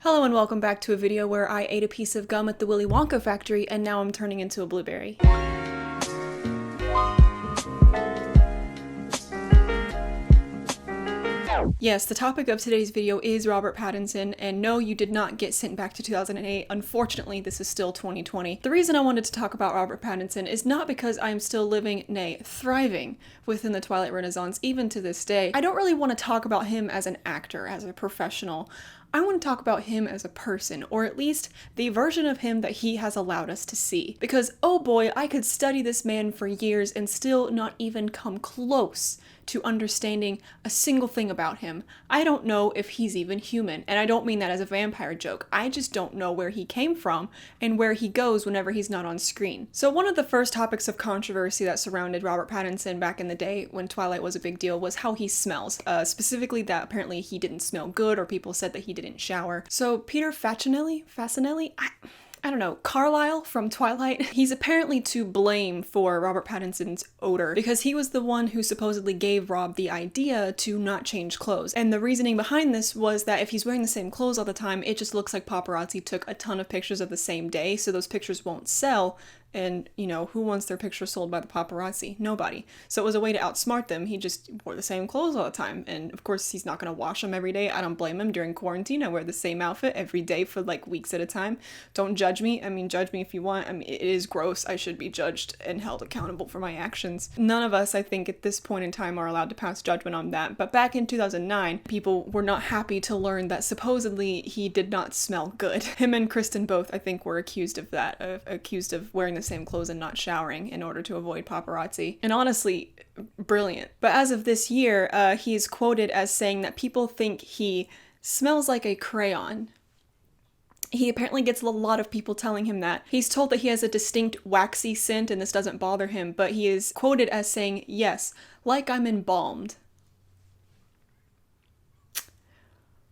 Hello and welcome back to a video where I ate a piece of gum at the Willy Wonka factory and now I'm turning into a blueberry. Yes, the topic of today's video is Robert Pattinson, and no, you did not get sent back to 2008. Unfortunately, this is still 2020. The reason I wanted to talk about Robert Pattinson is not because I'm still living, nay, thriving within the Twilight Renaissance, even to this day. I don't really want to talk about him as an actor, as a professional. I want to talk about him as a person, or at least the version of him that he has allowed us to see. Because, oh boy, I could study this man for years and still not even come close to understanding a single thing about him. I don't know if he's even human, and I don't mean that as a vampire joke. I just don't know where he came from and where he goes whenever he's not on screen. So one of the first topics of controversy that surrounded Robert Pattinson back in the day when Twilight was a big deal was how he smells. Specifically that apparently he didn't smell good, or people said that he didn't shower. So Peter Facinelli? I don't know, Carlisle from Twilight, he's apparently to blame for Robert Pattinson's odor because he was the one who supposedly gave Rob the idea to not change clothes. And the reasoning behind this was that if he's wearing the same clothes all the time, it just looks like paparazzi took a ton of pictures of the same day, so those pictures won't sell. And, you know, who wants their picture sold by the paparazzi? Nobody. So it was a way to outsmart them. He just wore the same clothes all the time. And of course, he's not going to wash them every day. I don't blame him. During quarantine, I wear the same outfit every day for like weeks at a time. Don't judge me. I mean, judge me if you want. I mean, it is gross. I should be judged and held accountable for my actions. None of us, I think, at this point in time are allowed to pass judgment on that. But back in 2009, people were not happy to learn that supposedly he did not smell good. Him and Kristen both, I think, were accused of that, accused of wearing the same clothes and not showering in order to avoid paparazzi. And honestly, brilliant. But as of this year, he's quoted as saying that people think he smells like a crayon. He apparently gets a lot of people telling him that. He's told that he has a distinct waxy scent and this doesn't bother him, but he is quoted as saying, "Yes, like I'm embalmed."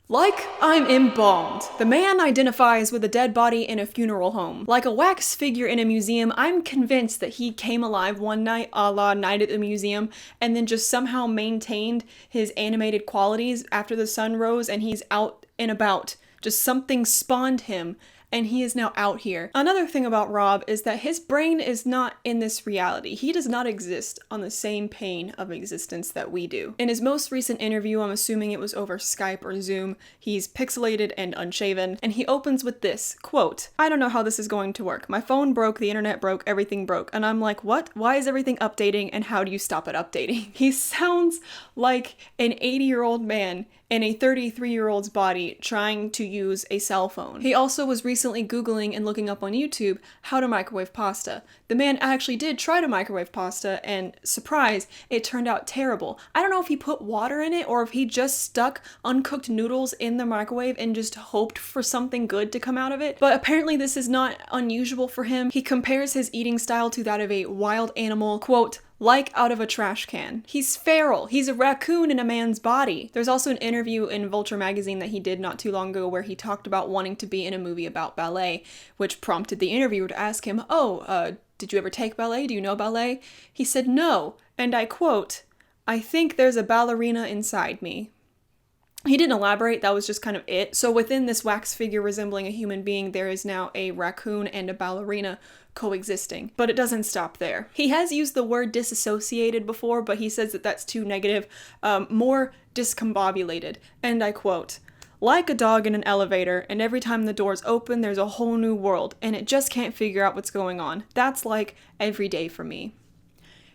Like I'm embalmed. The man identifies with a dead body in a funeral home. Like a wax figure in a museum, I'm convinced that he came alive one night, a la Night at the Museum, and then just somehow maintained his animated qualities after the sun rose and he's out and about. Just something spawned him, and he is now out here. Another thing about Rob is that his brain is not in this reality. He does not exist on the same plane of existence that we do. In his most recent interview, I'm assuming it was over Skype or Zoom, he's pixelated and unshaven, and he opens with this, quote, "I don't know how this is going to work. My phone broke, the internet broke, everything broke." And I'm like, what? Why is everything updating, and how do you stop it updating? He sounds like an 80-year-old man in a 33-year-old's body trying to use a cell phone. He also was recently Googling and looking up on YouTube how to microwave pasta. The man actually did try to microwave pasta, and surprise, it turned out terrible. I don't know if he put water in it or if he just stuck uncooked noodles in the microwave and just hoped for something good to come out of it. But apparently this is not unusual for him. He compares his eating style to that of a wild animal, quote, "like out of a trash can." He's feral. He's a raccoon in a man's body. There's also an interview in Vulture magazine that he did not too long ago where he talked about wanting to be in a movie about ballet, which prompted the interviewer to ask him, did you ever take ballet? Do you know ballet? He said no, and I quote, "I think there's a ballerina inside me." He didn't elaborate, that was just kind of it. So within this wax figure resembling a human being, there is now a raccoon and a ballerina coexisting. But it doesn't stop there. He has used the word disassociated before, but he says that that's too negative, more discombobulated. And I quote, "Like a dog in an elevator, and every time the doors open, there's a whole new world, and it just can't figure out what's going on. That's like every day for me."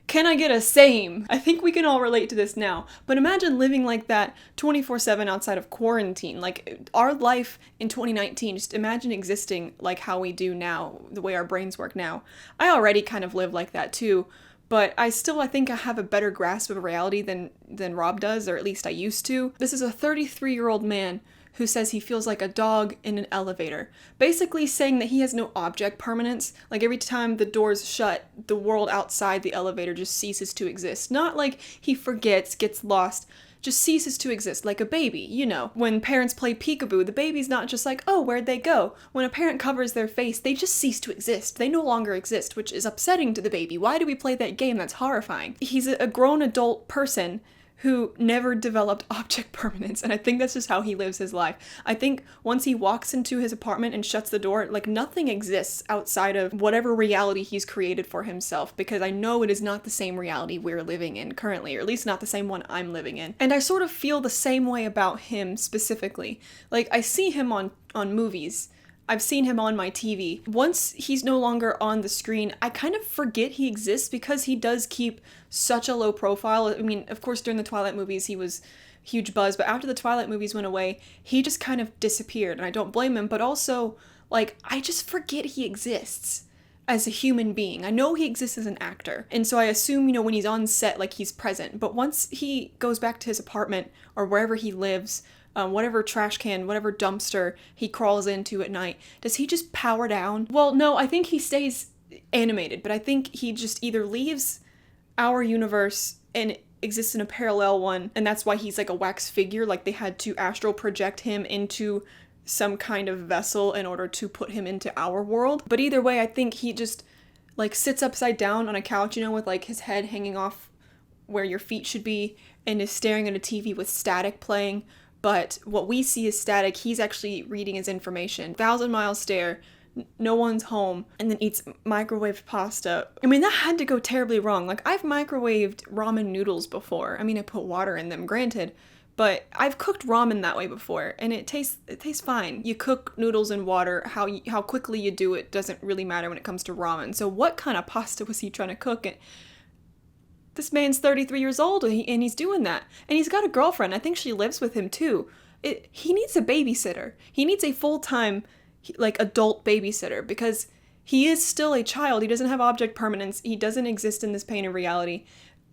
Can I get a same? I think we can all relate to this now, but imagine living like that 24/7 outside of quarantine. Like, our life in 2019, just imagine existing like how we do now, the way our brains work now. I already kind of live like that too, but I think I have a better grasp of reality than Rob does, or at least I used to. This is a 33-year-old man who says he feels like a dog in an elevator, basically saying that he has no object permanence. Like, every time the doors shut, the world outside the elevator just ceases to exist. Not like he forgets, gets lost, just ceases to exist, like a baby, you know. When parents play peekaboo, the baby's not just like, oh, where'd they go? When a parent covers their face, they just cease to exist. They no longer exist, which is upsetting to the baby. Why do we play that game? That's horrifying. He's a grown adult person who never developed object permanence, and I think that's just how he lives his life. I think once he walks into his apartment and shuts the door, like nothing exists outside of whatever reality he's created for himself, because I know it is not the same reality we're living in currently, or at least not the same one I'm living in. And I sort of feel the same way about him specifically. Like, I see him on movies. I've seen him on my TV. Once he's no longer on the screen, I kind of forget he exists because he does keep such a low profile. I mean, of course, during the Twilight movies, he was huge buzz, but after the Twilight movies went away, he just kind of disappeared, and I don't blame him, but also, like, I just forget he exists as a human being. I know he exists as an actor, and so I assume, you know, when he's on set, like, he's present, but once he goes back to his apartment or wherever he lives, whatever trash can, whatever dumpster he crawls into at night, does he just power down? Well, no, I think he stays animated, but I think he just either leaves our universe and exists in a parallel one, and that's why he's like a wax figure, like they had to astral project him into some kind of vessel in order to put him into our world. But either way, I think he just like sits upside down on a couch, you know, with like his head hanging off where your feet should be, and is staring at a TV with static playing. But what we see is static. He's actually reading his information. 1,000-mile stare, no one's home, and then eats microwaved pasta. I mean, that had to go terribly wrong. Like, I've microwaved ramen noodles before. I mean, I put water in them, granted, but I've cooked ramen that way before, and it tastes fine. You cook noodles in water. How quickly you do it doesn't really matter when it comes to ramen. So what kind of pasta was he trying to cook? And this man's 33 years old, and he's doing that. And he's got a girlfriend. I think she lives with him, too. He needs a babysitter. He needs a full-time, like, adult babysitter, because he is still a child. He doesn't have object permanence. He doesn't exist in this painted reality.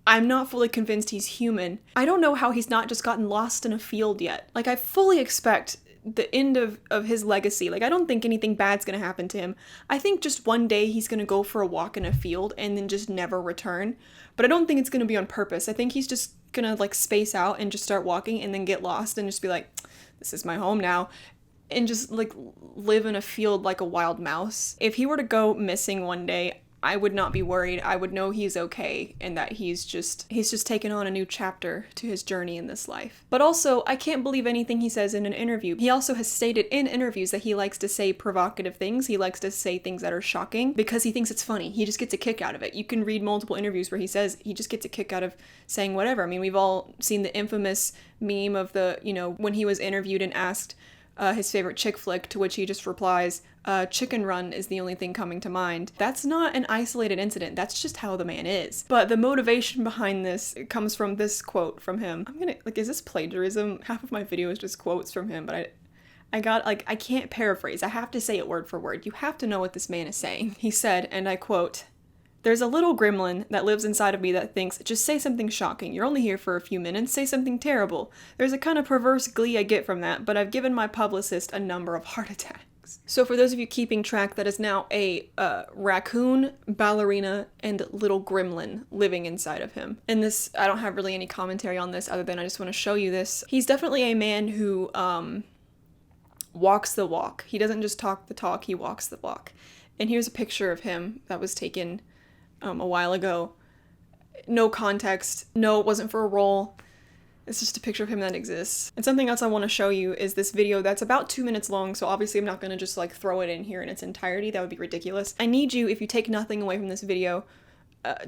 I'm not fully convinced he's human. I don't know how he's not just gotten lost in a field yet. Like, I fully expect the end of his legacy. Like, I don't think anything bad's gonna happen to him. I think just one day he's gonna go for a walk in a field and then just never return. But I don't think it's gonna be on purpose. I think he's just gonna like space out and just start walking and then get lost and just be like, this is my home now, and just like live in a field like a wild mouse. If he were to go missing one day, I would not be worried. I would know he's okay and that he's just taken on a new chapter to his journey in this life. But also, I can't believe anything he says in an interview. He also has stated in interviews that he likes to say provocative things. He likes to say things that are shocking because he thinks it's funny. He just gets a kick out of it. You can read multiple interviews where he says he just gets a kick out of saying whatever. I mean, we've all seen the infamous meme of the, you know, when he was interviewed and asked his favorite chick flick, to which he just replies, Chicken Run is the only thing coming to mind. That's not an isolated incident. That's just how the man is. But the motivation behind this comes from this quote from him. Is this plagiarism? Half of my video is just quotes from him, but I can't paraphrase. I have to say it word for word. You have to know what this man is saying. He said, and I quote, "There's a little gremlin that lives inside of me that thinks, just say something shocking. You're only here for a few minutes. Say something terrible. There's a kind of perverse glee I get from that, but I've given my publicist a number of heart attacks." So for those of you keeping track, that is now a raccoon, ballerina, and little gremlin living inside of him. And this, I don't have really any commentary on this other than I just want to show you this. He's definitely a man who walks the walk. He doesn't just talk the talk, he walks the walk. And here's a picture of him that was taken a while ago. No context. No, it wasn't for a role. It's just a picture of him that exists. And something else I want to show you is this video that's about 2 minutes long, so obviously I'm not going to just like throw it in here in its entirety. That would be ridiculous. I need you, if you take nothing away from this video,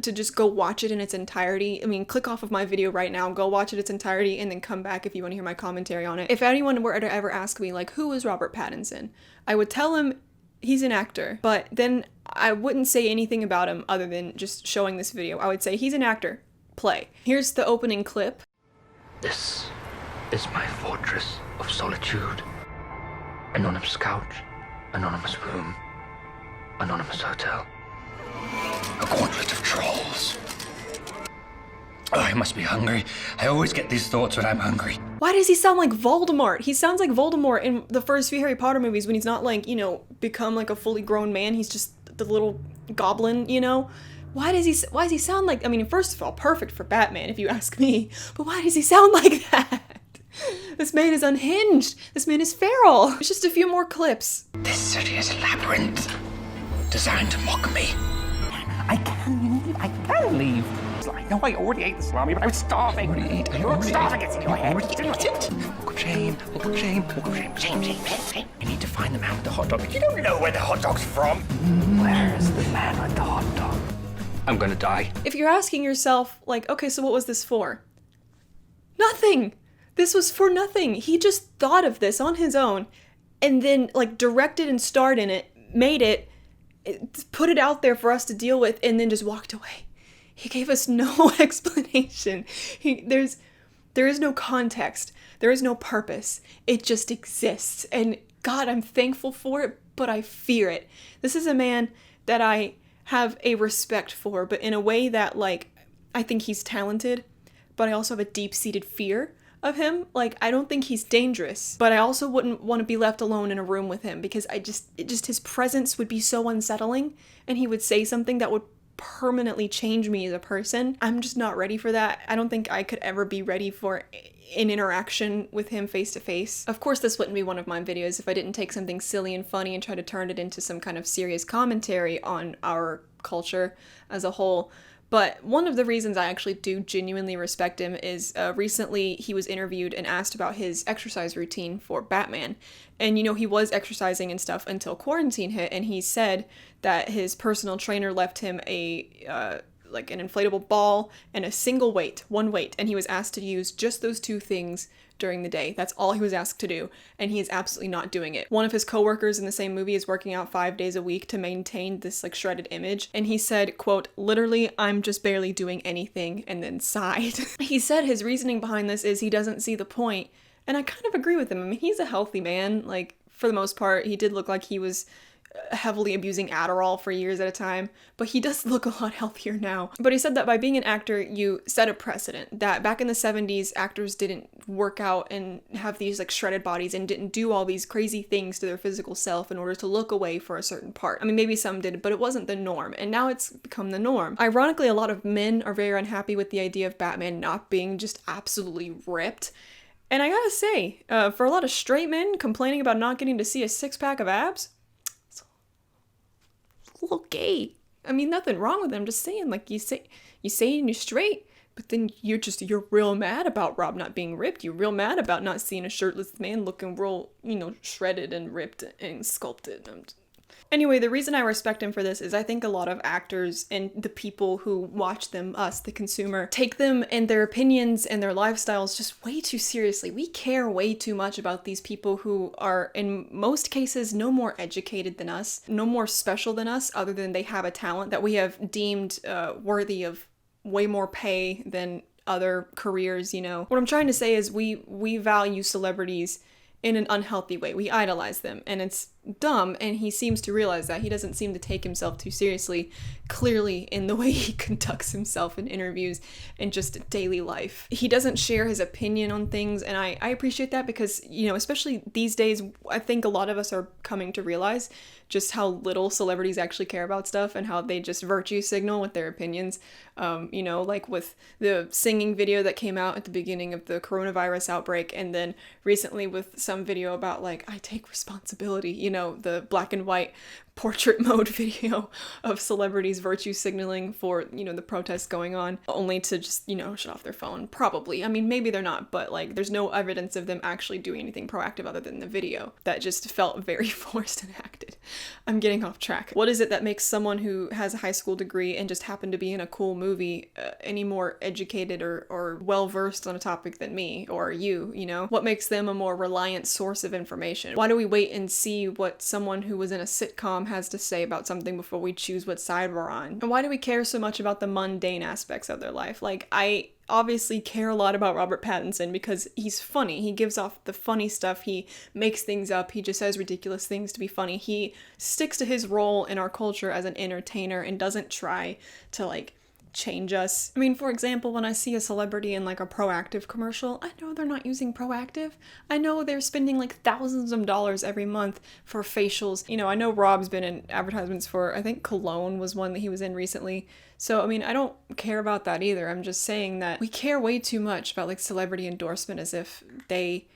to just go watch it in its entirety. I mean, click off of my video right now, go watch it in its entirety, and then come back if you want to hear my commentary on it. If anyone were to ever ask me, like, who is Robert Pattinson? I would tell him he's an actor, but then I wouldn't say anything about him other than just showing this video. I would say he's an actor. Play. Here's the opening clip. This is my fortress of solitude. Anonymous couch, anonymous room, anonymous hotel. A gauntlet of trolls. Oh, I must be hungry. I always get these thoughts when I'm hungry. Why does he sound like Voldemort? He sounds like Voldemort in the first few Harry Potter movies when he's not like, you know, become like a fully grown man. He's just the little goblin, you know? Why does he sound like, I mean, first of all, perfect for Batman if you ask me, but why does he sound like that? This man is unhinged. This man is feral. It's just a few more clips. This city is a labyrinth designed to mock me. I can leave. I know I already ate the salami, but I was starving. Starving gets in your head. Didn't it? Walk of shame, walk of shame, walk of shame, shame. I need to find the man with the hot dog. You don't know where the hot dog's from. Where's the man with the hot dog? I'm gonna die. If you're asking yourself, like, okay, so what was this for? Nothing! This was for nothing. He just thought of this on his own and then, like, directed and starred in it, made it, put it out there for us to deal with, and then just walked away. He gave us no explanation. There is no context. There is no purpose. It just exists. And God, I'm thankful for it, but I fear it. This is a man that I have a respect for, but in a way that, like, I think he's talented, but I also have a deep-seated fear of him. Like, I don't think he's dangerous, but I also wouldn't want to be left alone in a room with him because his presence would be so unsettling, and he would say something that would permanently change me as a person. I'm just not ready for that. I don't think I could ever be ready for an interaction with him face to face. Of course, this wouldn't be one of my videos if I didn't take something silly and funny and try to turn it into some kind of serious commentary on our culture as a whole. But one of the reasons I actually do genuinely respect him is recently he was interviewed and asked about his exercise routine for Batman. And, you know, he was exercising and stuff until quarantine hit, and he said that his personal trainer left him an inflatable ball and a single weight, one weight, and he was asked to use just those two things during the day. That's all he was asked to do, and he is absolutely not doing it. One of his coworkers in the same movie is working out 5 days a week to maintain this, like, shredded image, and he said, quote, "Literally, I'm just barely doing anything," and then sighed. He said his reasoning behind this is he doesn't see the point, and I kind of agree with him. I mean, he's a healthy man, like, for the most part. He did look like he was heavily abusing Adderall for years at a time, but he does look a lot healthier now. But he said that by being an actor, you set a precedent, that back in the 70s, actors didn't work out and have these, like, shredded bodies and didn't do all these crazy things to their physical self in order to look away for a certain part. I mean, maybe some did, but it wasn't the norm, and now it's become the norm. Ironically, a lot of men are very unhappy with the idea of Batman not being just absolutely ripped. And I gotta say, for a lot of straight men complaining about not getting to see a six-pack of abs, a little gay. I mean, nothing wrong with it. I'm just saying, like, you saying you're straight, but then you're real mad about Rob not being ripped. You're real mad about not seeing a shirtless man looking real, you know, shredded and ripped and sculpted. Anyway, the reason I respect him for this is I think a lot of actors and the people who watch them, us, the consumer, take them and their opinions and their lifestyles just way too seriously. We care way too much about these people who are, in most cases, no more educated than us, no more special than us, other than they have a talent that we have deemed worthy of way more pay than other careers, you know. What I'm trying to say is we value celebrities in an unhealthy way. We idolize them, and it's dumb, and he seems to realize that. He doesn't seem to take himself too seriously, clearly, in the way he conducts himself in interviews and just daily life. He doesn't share his opinion on things, and I appreciate that because, you know, especially these days, I think a lot of us are coming to realize just how little celebrities actually care about stuff and how they just virtue signal with their opinions. You know, like with the singing video that came out at the beginning of the coronavirus outbreak, and then recently with some video about, like, I take responsibility, you know, the black and white portrait mode video of celebrities virtue signaling for, you know, the protests going on, only to just, you know, shut off their phone. Probably. I mean, maybe they're not, but, like, there's no evidence of them actually doing anything proactive other than the video. That just felt very forced and acted. I'm getting off track. What is it that makes someone who has a high school degree and just happened to be in a cool movie any more educated or well-versed on a topic than me or you know? What makes them a more reliant source of information? Why do we wait and see what someone who was in a sitcom has to say about something before we choose what side we're on? And why do we care so much about the mundane aspects of their life? Like, I obviously care a lot about Robert Pattinson because he's funny. He gives off the funny stuff. He makes things up. He just says ridiculous things to be funny. He sticks to his role in our culture as an entertainer and doesn't try to, like, change us. I mean, for example, when I see a celebrity in, like, a Proactive commercial, I know they're not using Proactive. I know they're spending, like, thousands of dollars every month for facials. You know, I know Rob's been in advertisements for, I think Cologne was one that he was in recently. So, I mean, I don't care about that either. I'm just saying that we care way too much about, like, celebrity endorsement as if they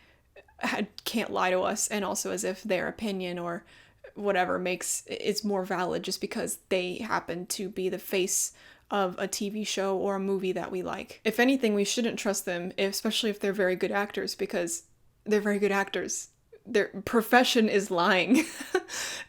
can't lie to us, and also as if their opinion or whatever is more valid just because they happen to be the face of a TV show or a movie that we like. If anything, we shouldn't trust them, especially if they're very good actors, because they're very good actors. Their profession is lying.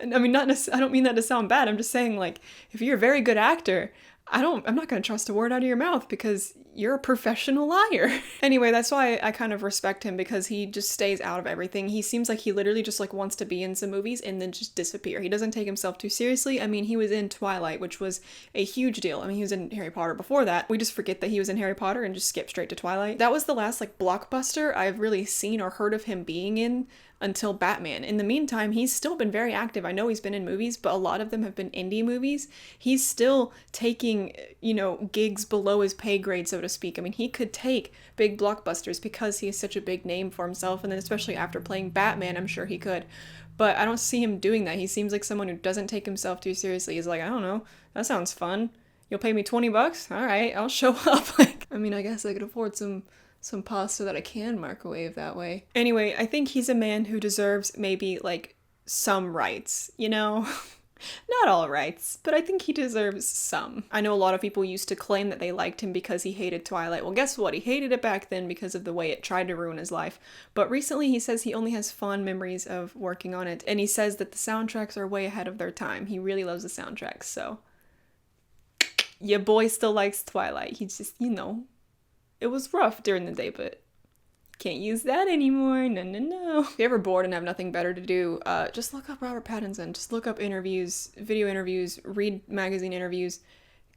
And I mean, I don't mean that to sound bad. I'm just saying, like, if you're a very good actor, I'm not going to trust a word out of your mouth because you're a professional liar. Anyway, that's why I kind of respect him, because he just stays out of everything. He seems like he literally just like wants to be in some movies and then just disappear. He doesn't take himself too seriously. I mean, he was in Twilight, which was a huge deal. I mean, he was in Harry Potter before that. We just forget that he was in Harry Potter and just skip straight to Twilight. That was the last like blockbuster I've really seen or heard of him being in until Batman. In the meantime, he's still been very active. I know he's been in movies, but a lot of them have been indie movies. He's still taking, gigs below his pay grade, so to speak. I mean, he could take big blockbusters because he is such a big name for himself, and then especially after playing Batman, I'm sure he could. But I don't see him doing that. He seems like someone who doesn't take himself too seriously. He's like, I don't know, that sounds fun. You'll pay me $20? All right, I'll show up. I mean, I guess I could afford some pasta that I can microwave that way. Anyway, I think he's a man who deserves maybe like some rights, Not all rights, but I think he deserves some. I know a lot of people used to claim that they liked him because he hated Twilight. Well, guess what? He hated it back then because of the way it tried to ruin his life. But recently he says he only has fond memories of working on it, and he says that the soundtracks are way ahead of their time. He really loves the soundtracks, so your boy still likes Twilight. He just, it was rough during the day, but can't use that anymore. No. If you're ever bored and have nothing better to do, just look up Robert Pattinson. Just look up interviews, video interviews, read magazine interviews.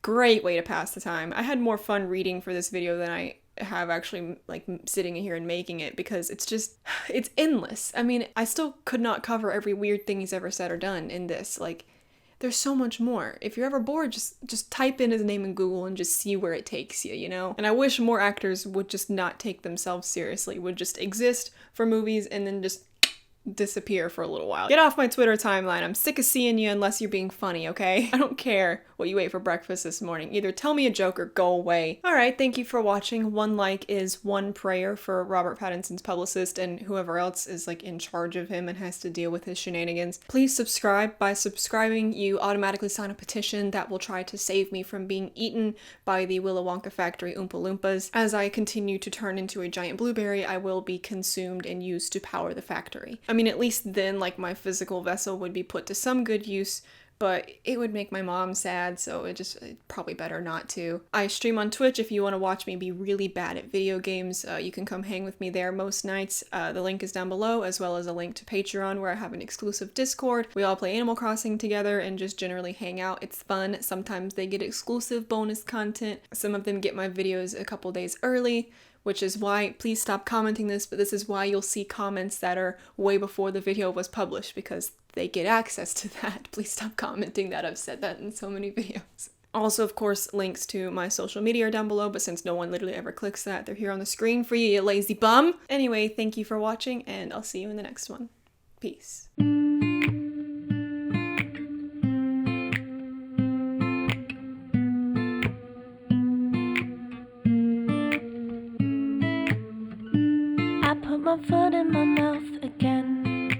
Great way to pass the time. I had more fun reading for this video than I have actually like sitting here and making it, because it's endless. I mean, I still could not cover every weird thing he's ever said or done in this. Like, there's so much more. If you're ever bored, just type in his name in Google and just see where it takes you, And I wish more actors would just not take themselves seriously, would just exist for movies and then just disappear for a little while. Get off my Twitter timeline. I'm sick of seeing you unless you're being funny, okay? I don't care what you ate for breakfast this morning. Either tell me a joke or go away. Alright, thank you for watching. One like is one prayer for Robert Pattinson's publicist and whoever else is like in charge of him and has to deal with his shenanigans. Please subscribe. By subscribing, you automatically sign a petition that will try to save me from being eaten by the Willy Wonka factory Oompa Loompas. As I continue to turn into a giant blueberry, I will be consumed and used to power the factory. I mean, at least then, like, my physical vessel would be put to some good use, but it would make my mom sad, so it's probably better not to. I stream on Twitch if you want to watch me be really bad at video games. You can come hang with me there most nights. The link is down below, as well as a link to Patreon, where I have an exclusive Discord. We all play Animal Crossing together and just generally hang out. It's fun. Sometimes they get exclusive bonus content. Some of them get my videos a couple days early, which is why, please stop commenting this, but this is why you'll see comments that are way before the video was published, because they get access to that. Please stop commenting that. I've said that in so many videos. Also, of course, links to my social media are down below, but since no one literally ever clicks that, they're here on the screen for you, you lazy bum. Anyway, thank you for watching, and I'll see you in the next one. Peace. My foot in my mouth.